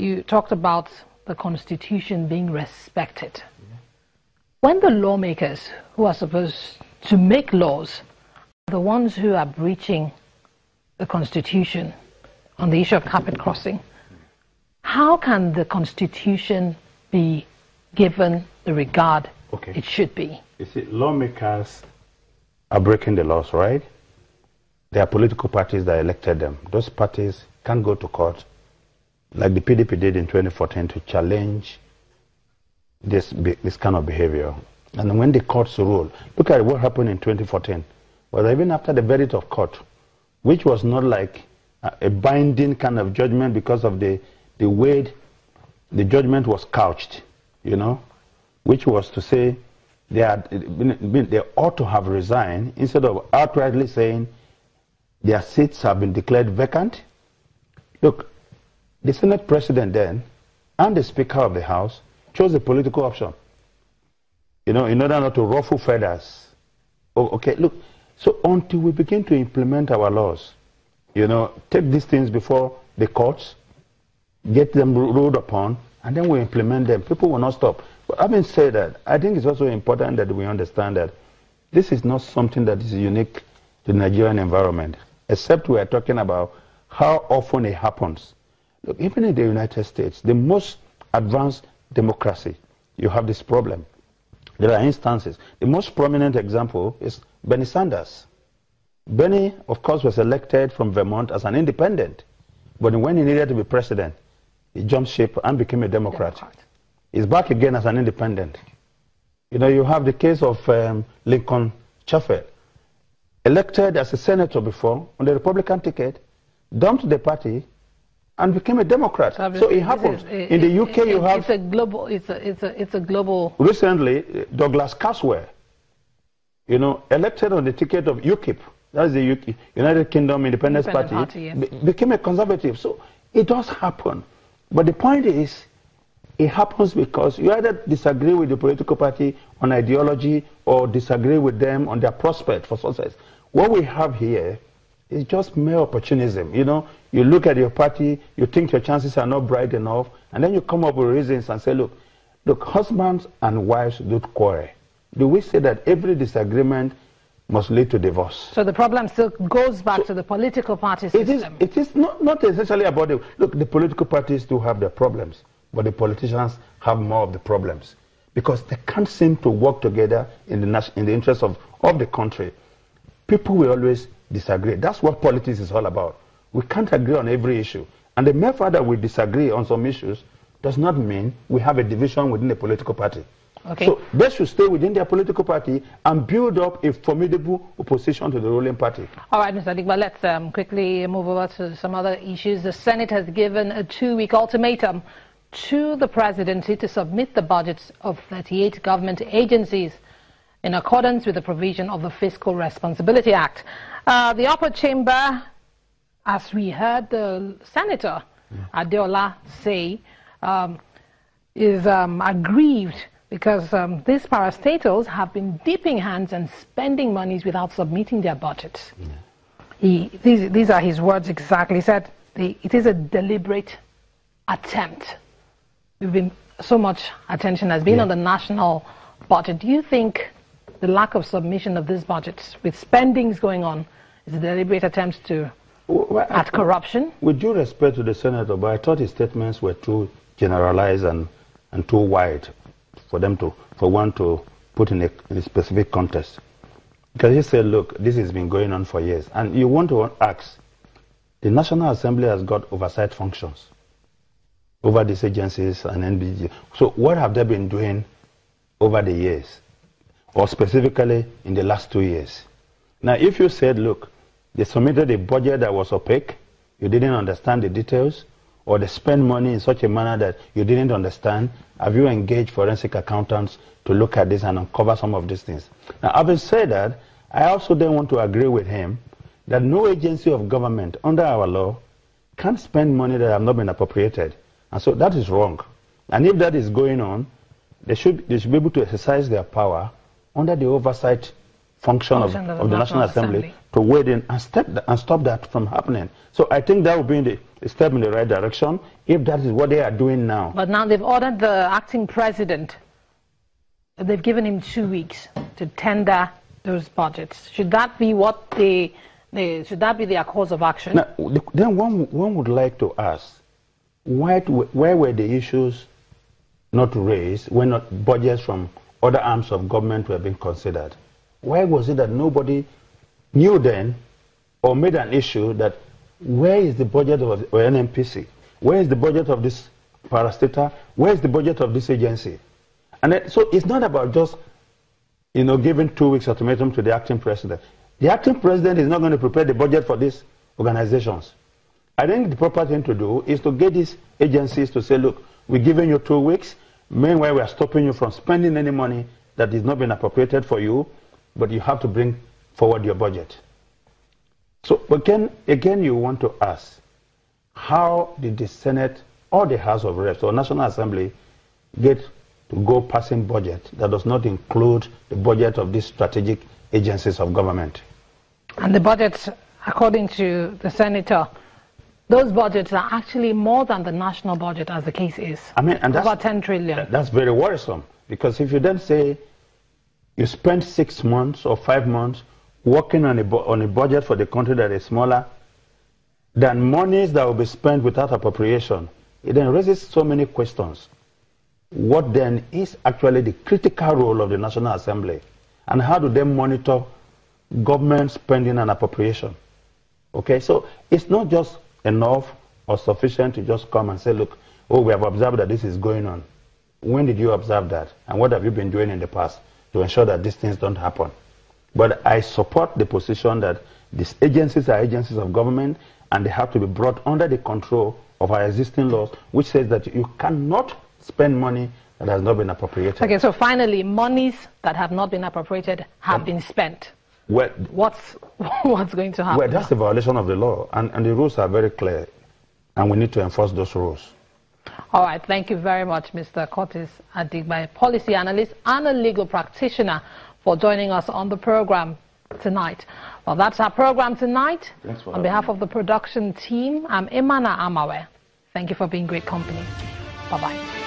you talked about the Constitution being respected. Yeah. When the lawmakers who are supposed to make laws are the ones who are breaching the Constitution on the issue of carpet crossing, how can the Constitution be given the regard it should be? You see, lawmakers are breaking the laws, right? There are political parties that elected them. Those parties can't go to court, like the PDP did in 2014, to challenge this kind of behavior. And when the courts rule, look at what happened in 2014. Well, even after the verdict of court, which was not like a binding kind of judgment because of the way the judgment was couched, you know, which was to say they ought to have resigned instead of outrightly saying their seats have been declared vacant. Look, the Senate President then and the Speaker of the House chose a political option, you know, in order not to ruffle feathers. Oh, okay, look, so until we begin to implement our laws, you know, take these things before the courts, get them ruled upon, and then we implement them, people will not stop. But having said that, I think it's also important that we understand that this is not something that is unique to the Nigerian environment, except we are talking about how often it happens. Look, even in the United States, the most advanced democracy, you have this problem. There are instances. The most prominent example is Bernie Sanders. Bernie, of course, was elected from Vermont as an independent, but when he needed to be president, he jumped ship and became a Democrat. He's back again as an independent. You know, you have the case of Lincoln Chafee, elected as a senator before on the Republican ticket, dumped the party, and became a Democrat. So it happens. In the UK, you have... It's a global... Recently, Douglas Caswell, you know, elected on the ticket of UKIP, that's the United Kingdom Independence Party, became a conservative. So it does happen. But the point is, it happens because you either disagree with the political party on ideology or disagree with them on their prospect for success. What we have here is just mere opportunism. You know, you look at your party, you think your chances are not bright enough, and then you come up with reasons and say, look, husbands and wives don't quarrel. Do we say that every disagreement must lead to divorce? So the problem still goes back to the political party system. It is not essentially about it. Look, the political parties do have their problems, but the politicians have more of the problems because they can't seem to work together in the interest of the country. People will always disagree. That's what politics is all about. We can't agree on every issue. And the mere fact that we disagree on some issues does not mean we have a division within the political party. Okay. So they should stay within their political party and build up a formidable opposition to the ruling party. All right, Mr. Adigba, let's quickly move over to some other issues. The Senate has given a 2-week ultimatum to the presidency to submit the budgets of 38 government agencies in accordance with the provision of the Fiscal Responsibility Act. The upper chamber, as we heard the Senator Adeola say, is aggrieved because these parastatals have been dipping hands and spending monies without submitting their budgets. These are his words exactly. He said it is a deliberate attempt. So much attention has been on the national budget. Do you think the lack of submission of these budgets with spendings going on is a deliberate attempt at corruption? With due respect to the Senator, but I thought his statements were too generalized and too wide for one to put in a specific context. Because he said, look, this has been going on for years. And you want to ask, the National Assembly has got oversight functions over these agencies and NBG. So what have they been doing over the years, or specifically in the last 2 years? Now, if you said, look, they submitted a budget that was opaque, you didn't understand the details, or they spend money in such a manner that you didn't understand, have you engaged forensic accountants to look at this and uncover some of these things? Now, having said that, I also then want to agree with him that no agency of government under our law can spend money that have not been appropriated. And so that is wrong. And if that is going on, they should be able to exercise their power under the oversight function of the National Assembly to wade in and stop that from happening. So I think that would be a step in the right direction if that is what they are doing now. But now they've ordered the acting president, they've given him 2 weeks to tender those budgets. Should that be what should that be their course of action? Now, then one would like to ask, where were the issues not raised when not budgets from other arms of government were being considered? Why was it that nobody knew then or made an issue that where is the budget of NNPC? Where is the budget of this parastatal? Where is the budget of this agency? And then, so it's not about just, giving 2 weeks ultimatum to the acting president. The acting president is not going to prepare the budget for these organizations. I think the proper thing to do is to get these agencies to say, look, we're giving you 2 weeks. Meanwhile, we are stopping you from spending any money that is not been appropriated for you, but you have to bring forward your budget. So again, you want to ask, how did the Senate or the House of Reps or National Assembly get to go passing budget that does not include the budget of these strategic agencies of government? And the budgets, according to the senator, those budgets are actually more than the national budget, as the case is. I mean, and that's about 10 trillion. That's very worrisome, because if you then say you spend 6 months or 5 months working on a budget for the country that is smaller than monies that will be spent without appropriation, it then raises so many questions. What then is actually the critical role of the National Assembly, and how do they monitor government spending and appropriation? Okay, so it's not just enough or sufficient to just come and say, look, oh, we have observed that this is going on. When did you observe that? And what have you been doing in the past to ensure that these things don't happen? But I support the position that these agencies are agencies of government, and they have to be brought under the control of our existing laws, which says that you cannot spend money that has not been appropriated. Okay, so finally, monies that have not been appropriated have been spent. Well, what's going to happen? Well, that's a violation of the law, and the rules are very clear, and we need to enforce those rules. All right, thank you very much, Mr. Curtis Adigba, a policy analyst and a legal practitioner, for joining us on the program tonight. Well, that's our program tonight. On behalf of the production team, I'm Imana Amawe. Thank you for being great company. Bye-bye.